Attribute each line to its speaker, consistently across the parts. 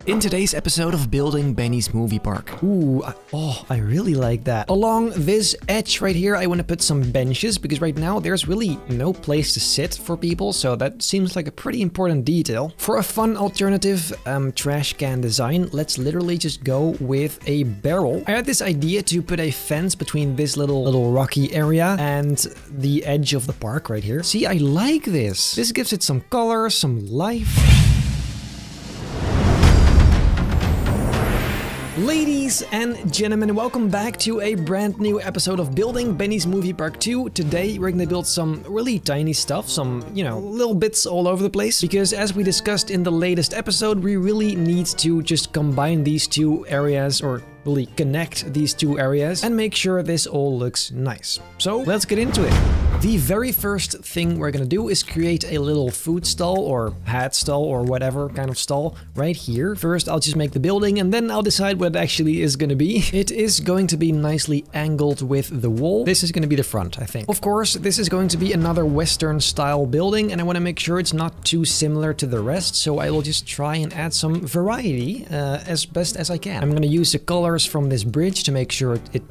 Speaker 1: In today's episode of Building Benny's Movie Park.
Speaker 2: Ooh, I really like that. Along this edge right here, I want to put some benches because right now there's really no place to sit for people, so that seems like a pretty important detail. For a fun alternative trash can design, let's literally just go with a barrel. I had this idea to put a fence between this little rocky area and the edge of the park right here. See, I like this. This gives it some color, some life. Ladies and gentlemen, welcome back to a brand new episode of Building Benny's Movie Park 2. Today we're gonna build some really tiny stuff, some, little bits all over the place. Because as we discussed in the latest episode, we really need to just combine these two areas, or really connect these two areas and make sure this all looks nice. So let's get into it. The very first thing we're gonna do is create a little food stall or hat stall or whatever kind of stall right here. First, I'll just make the building and then I'll decide what it actually is gonna be. It is going to be nicely angled with the wall. This is gonna be the front, I think. Of course, this is going to be another Western style building and I wanna make sure it's not too similar to the rest. So I will just try and add some variety as best as I can. I'm gonna use the colors from this bridge to make sure it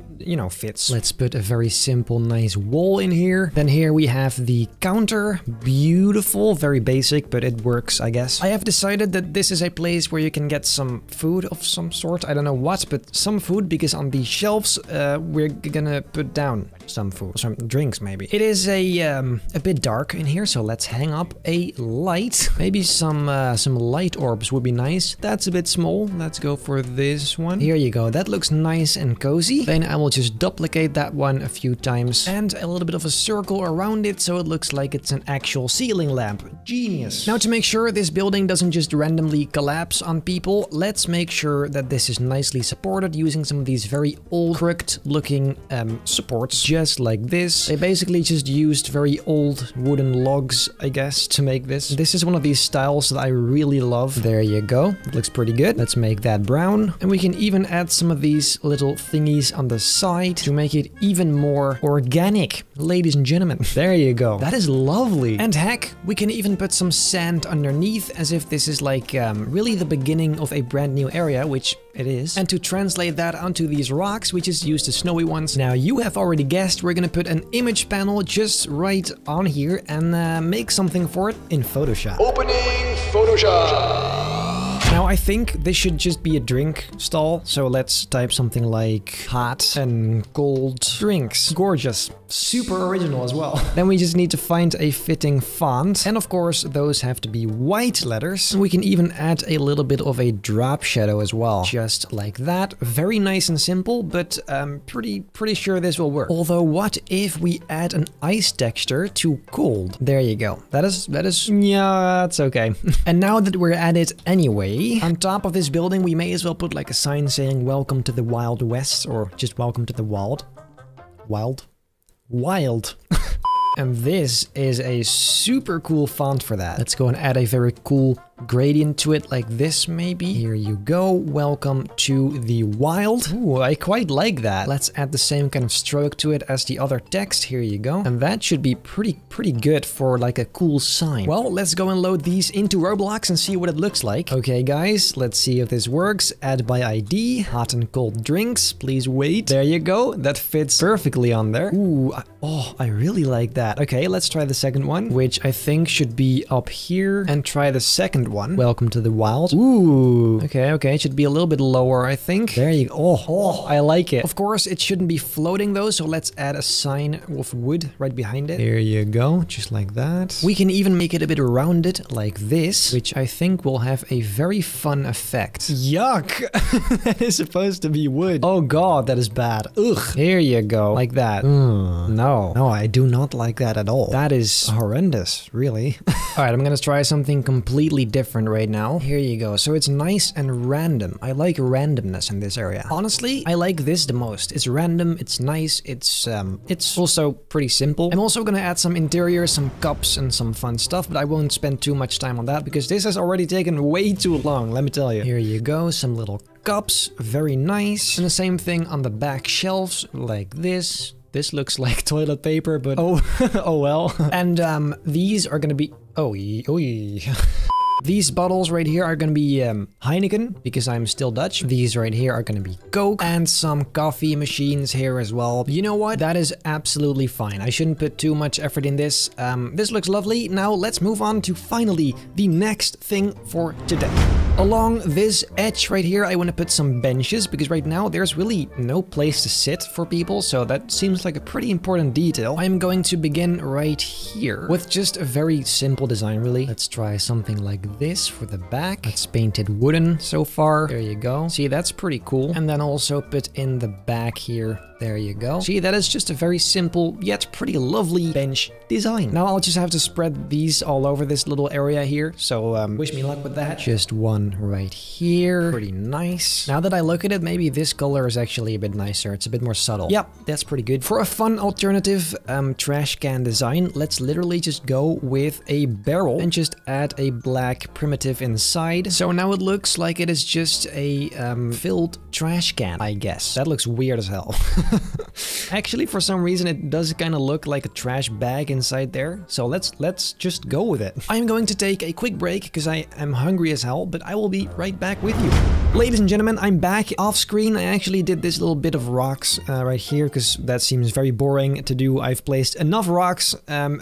Speaker 2: fits. Let's put a very simple, nice wall in here. Then here we have the counter. Beautiful, very basic, but it works, I guess. I have decided that this is a place where you can get some food of some sort. I don't know what, but some food, because on the shelves, we're gonna put down some food, some drinks maybe. It is a bit dark in here, so let's hang up a light. Maybe some light orbs would be nice. That's a bit small. Let's go for this one. Here you go. That looks nice and cozy. Then I will just duplicate that one a few times and a little bit of a circle around it so it looks like it's an actual ceiling lamp. Genius. Now, to make sure this building doesn't just randomly collapse on people, let's make sure that this is nicely supported using some of these very old crooked looking supports, just like this. They basically just used very old wooden logs, I guess, to make this. This is one of these styles that I really love. There you go. It looks pretty good. Let's make that brown. And we can even add some of these little thingies on the side to make it even more organic. Ladies and gentlemen, there you go. That is lovely. And heck, we can even put some sand underneath as if this is like really the beginning of a brand new area, which it is. And to translate that onto these rocks, we just use the snowy ones. Now, you have already guessed, we're gonna put an image panel just right on here and make something for it in Photoshop.
Speaker 3: Opening Photoshop.
Speaker 2: Now, I think this should just be a drink stall, so let's type something like hot and cold drinks. Gorgeous. Super original as well. Then we just need to find a fitting font. And of course, those have to be white letters. We can even add a little bit of a drop shadow as well. Just like that. Very nice and simple, but pretty sure this will work. Although, what if we add an ice texture to cold? There you go. That is, yeah, that's okay. And now that we're at it anyway, on top of this building, we may as well put like a sign saying welcome to the Wild West, or just welcome to the wild. Wild. And this is a super cool font for that. Let's go and add a very cool gradient to it like this maybe. Here you go. Welcome to the wild. Ooh, I quite like that. Let's add the same kind of stroke to it as the other text. Here you go. And that should be pretty good for like a cool sign. Well, let's go and load these into Roblox and see what it looks like. Okay, guys, let's see if this works. Add by ID, hot and cold drinks. Please wait. There you go. That fits perfectly on there. Ooh, I really like that. Okay, let's try the second one, which I think should be up here, and try the second one. Welcome to the wild. Ooh. Okay, it should be a little bit lower, I think. There you go. Oh, I like it. Of course, it shouldn't be floating though, so let's add a sign of wood right behind it. There you go, just like that. We can even make it a bit rounded like this, which I think will have a very fun effect. Yuck! That is supposed to be wood. Oh god, that is bad. Ugh. Here you go, like that. No, I do not like that at all. That is horrendous, really. All right, I'm gonna try something completely different right now. Here you go. So it's nice and random. I like randomness in this area. Honestly, I like this the most. It's random, it's nice, it's also pretty simple. I'm also gonna add some interior, some cups and some fun stuff, but I won't spend too much time on that because this has already taken way too long, let me tell you. Here you go, some little cups, very nice. And the same thing on the back shelves, like this. This looks like toilet paper, but oh, oh well. And these are gonna be, These bottles right here are gonna be Heineken, because I'm still Dutch. These right here are gonna be Coke, and some coffee machines here as well. You know what? That is absolutely fine. I shouldn't put too much effort in this. This looks lovely. Now let's move on to finally the next thing for today. Along this edge right here, I want to put some benches, because right now there's really no place to sit for people, so that seems like a pretty important detail. I'm going to begin right here with just a very simple design, really. Let's try something like this for the back. It's painted wooden so far. There you go. See, that's pretty cool. And then also put in the back here. There you go. See, that is just a very simple yet pretty lovely bench design. Now I'll just have to spread these all over this little area here. So wish me luck with that. Just one right here. Pretty nice. Now that I look at it, maybe this color is actually a bit nicer. It's a bit more subtle. Yep, that's pretty good. For a fun alternative trash can design, let's literally just go with a barrel and just add a black primitive inside. So now it looks like it is just a filled trash can, I guess. That looks weird as hell. Actually, for some reason, it does kind of look like a trash bag inside there. So let's just go with it. I'm going to take a quick break because I am hungry as hell, but I will be right back with you. Ladies and gentlemen, I'm back off screen. I actually did this little bit of rocks right here because that seems very boring to do. I've placed enough rocks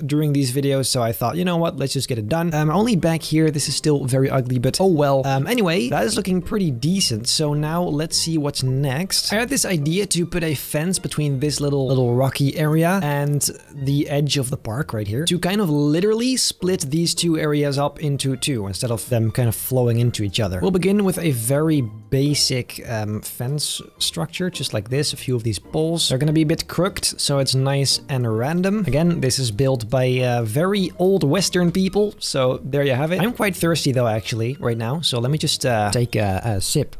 Speaker 2: during these videos, so I thought, you know what, let's just get it done. Only back here, this is still very ugly, but oh well. Anyway, that is looking pretty decent. So now let's see what's next. I had this idea to put a fence between this little rocky area and the edge of the park right here to kind of literally split these two areas up into two instead of them kind of flowing into each other. We'll begin with a very basic fence structure, just like this. A few of these poles. They're gonna be a bit crooked, so it's nice and random. Again, this is built by very old Western people, so there you have it. I'm quite thirsty though, actually, right now, so let me just take a sip.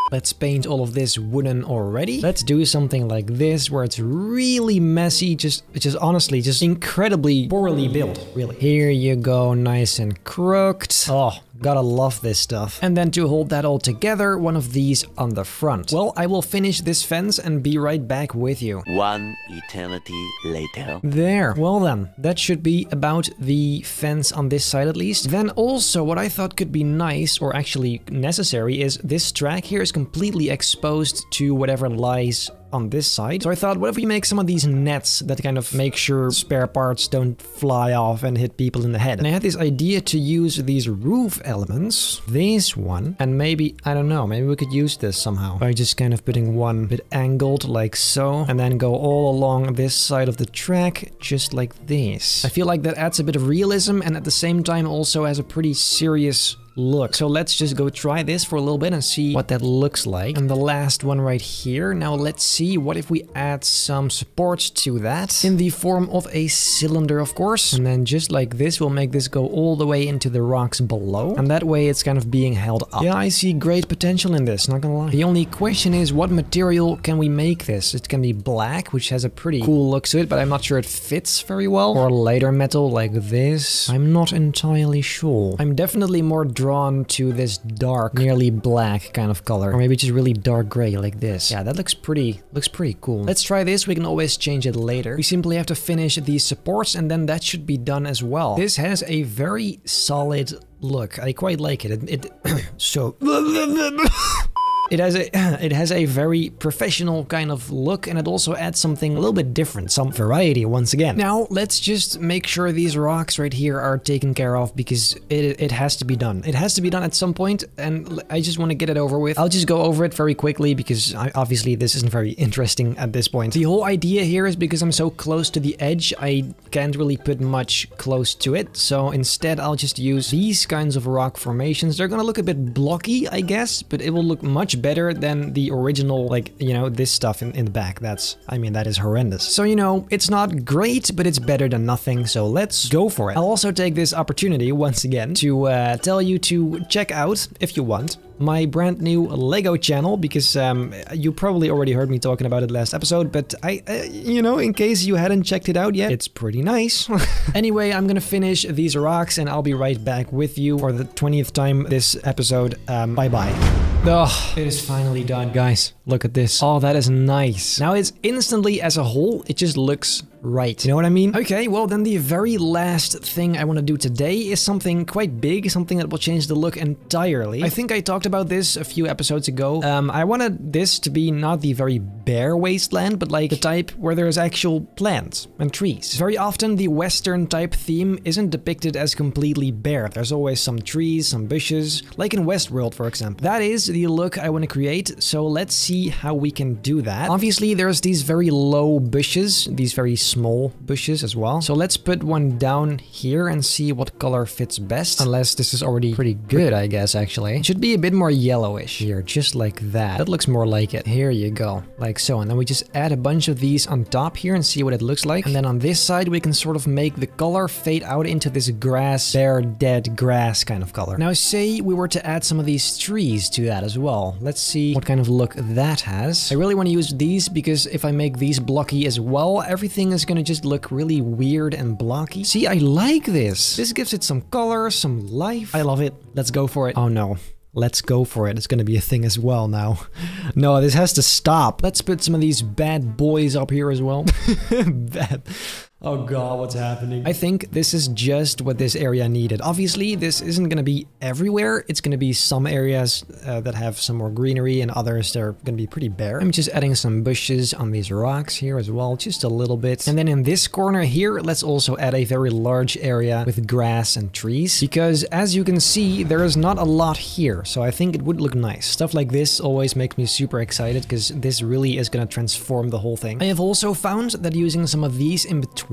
Speaker 2: Let's paint all of this wooden already. Let's do something like this where it's really messy, just honestly just incredibly poorly built, really. Here you go, nice and crooked. Oh, gotta love this stuff. And then to hold that all together, one of these on the front. Well, I will finish this fence and be right back with you.
Speaker 4: One eternity later.
Speaker 2: There. Well then, that should be about the fence on this side at least. Then also what I thought could be nice, or actually necessary, is this track here is completely exposed to whatever lies on this side. So I thought, what if we make some of these nets that kind of make sure spare parts don't fly off and hit people in the head. And I had this idea to use these roof elements, this one, and maybe, I don't know, maybe we could use this somehow by just kind of putting one bit angled like so, and then go all along this side of the track, just like this. I feel like that adds a bit of realism and at the same time also has a pretty serious look. So let's just go try this for a little bit and see what that looks like. And the last one right here. Now let's see, what if we add some supports to that in the form of a cylinder, of course. And then just like this, we'll make this go all the way into the rocks below. And that way it's kind of being held up. Yeah, I see great potential in this, not gonna lie. The only question is, what material can we make this? It can be black, which has a pretty cool look to it, but I'm not sure it fits very well. Or lighter metal like this. I'm not entirely sure. I'm definitely more drawn to this dark, nearly black kind of color, or maybe just really dark gray like this. Yeah, that looks pretty cool. Let's try this. We can always change it later. We simply have to finish these supports and then that should be done as well. This has a very solid look. I quite like it. It has a very professional kind of look, and it also adds something a little bit different, some variety once again. Now, let's just make sure these rocks right here are taken care of, because it has to be done. It has to be done at some point, and I just want to get it over with. I'll just go over it very quickly, because obviously this isn't very interesting at this point. The whole idea here is because I'm so close to the edge, I can't really put much close to it, so instead I'll just use these kinds of rock formations. They're gonna look a bit blocky, I guess, but it will look much better than the original, like, you know, this stuff in the back. I mean, that is horrendous. So, you know, it's not great, but it's better than nothing, so let's go for it. I'll also take this opportunity once again to tell you to check out, if you want, my brand new Lego channel, because you probably already heard me talking about it last episode, but you know, in case you hadn't checked it out yet, it's pretty nice. Anyway, I'm gonna finish these rocks and I'll be right back with you for the 20th time this episode. Bye-bye. Oh, it is finally done, guys. Look at this. Oh, that is nice. Now it's instantly, as a whole, it just looks right. You know what I mean? Okay, well then the very last thing I want to do today is something quite big, something that will change the look entirely. I think I talked about this a few episodes ago. I wanted this to be not the very bare wasteland, but like the type where there's actual plants and trees. Very often the Western type theme isn't depicted as completely bare. There's always some trees, some bushes, like in Westworld, for example. That is the look I want to create, so let's see how we can do that. Obviously, there's these very low bushes, these very small bushes as well. So let's put one down here and see what color fits best. Unless this is already pretty good, I guess, actually. It should be a bit more yellowish here, just like that. That looks more like it. Here you go, like so. And then we just add a bunch of these on top here and see what it looks like. And then on this side, we can sort of make the color fade out into this grass, bare, dead grass kind of color. Now, say we were to add some of these trees to that as well. Let's see what kind of look that has. I really want to use these because if I make these blocky as well, everything is gonna just look really weird and blocky. See, I like this. This gives it some color, some life. I love it. Let's go for it. Oh no. Let's go for it. It's gonna be a thing as well now. No, this has to stop. Let's put some of these bad boys up here as well. Bad. Oh god, what's happening? I think this is just what this area needed. Obviously, this isn't gonna be everywhere. It's gonna be some areas that have some more greenery and others that are gonna be pretty bare. I'm just adding some bushes on these rocks here as well, just a little bit. And then in this corner here, let's also add a very large area with grass and trees. Because as you can see, there is not a lot here. So I think it would look nice. Stuff like this always makes me super excited because this really is gonna transform the whole thing. I have also found that using some of these in between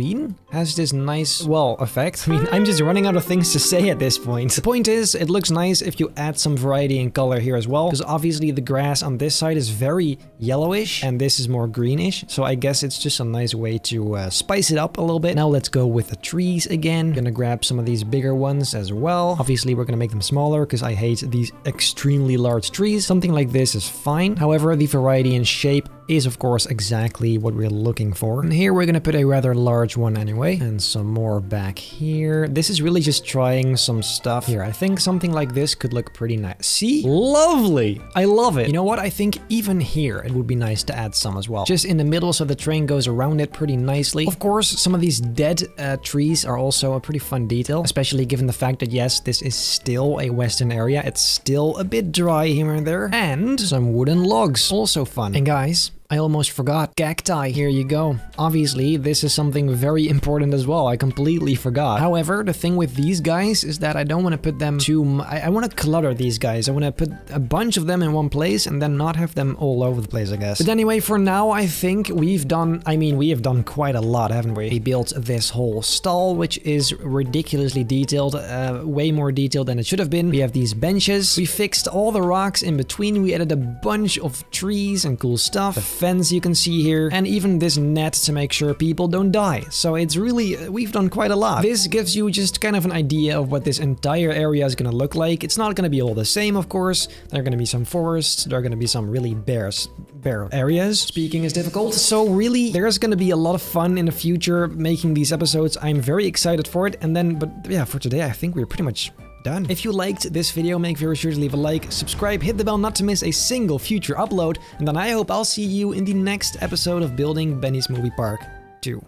Speaker 2: has this nice, well, effect. I mean, I'm just running out of things to say at this point. The point is, it looks nice if you add some variety in color here as well, because obviously the grass on this side is very yellowish and this is more greenish. So I guess it's just a nice way to spice it up a little bit. Now let's go with the trees again. Gonna grab some of these bigger ones as well. Obviously, we're gonna make them smaller because I hate these extremely large trees. Something like this is fine. However, the variety in shape is of course exactly what we're looking for. And here we're gonna put a rather large one anyway, and some more back here. This is really just trying some stuff here. I think something like this could look pretty nice. See? Lovely! I love it. You know what? I think even here it would be nice to add some as well. Just in the middle so the train goes around it pretty nicely. Of course, some of these dead trees are also a pretty fun detail, especially given the fact that yes, this is still a western area. It's still a bit dry here and there. And some wooden logs, also fun. And guys, I almost forgot. Cacti. Here you go. Obviously, this is something very important as well. I completely forgot. However, the thing with these guys is that I don't want to put them too... I want to clutter these guys. I want to put a bunch of them in one place and then not have them all over the place, I guess. But anyway, for now, I think we've done... I mean, we have done quite a lot, haven't we? We built this whole stall, which is ridiculously detailed. Way more detailed than it should have been. We have these benches. We fixed all the rocks in between. We added a bunch of trees and cool stuff. The fence you can see here, and even this net to make sure people don't die. So it's really, we've done quite a lot. This gives you just kind of an idea of what this entire area is gonna look like. It's not gonna be all the same, of course. There are gonna be some forests, there are gonna be some really bare areas. Speaking is difficult. So really, there's gonna be a lot of fun in the future making these episodes. I'm very excited for it. And then, but yeah, for today, I think we're pretty much done. If you liked this video, make very sure to leave a like, subscribe, hit the bell not to miss a single future upload, and then I hope I'll see you in the next episode of Building Benny's Movie Park 2.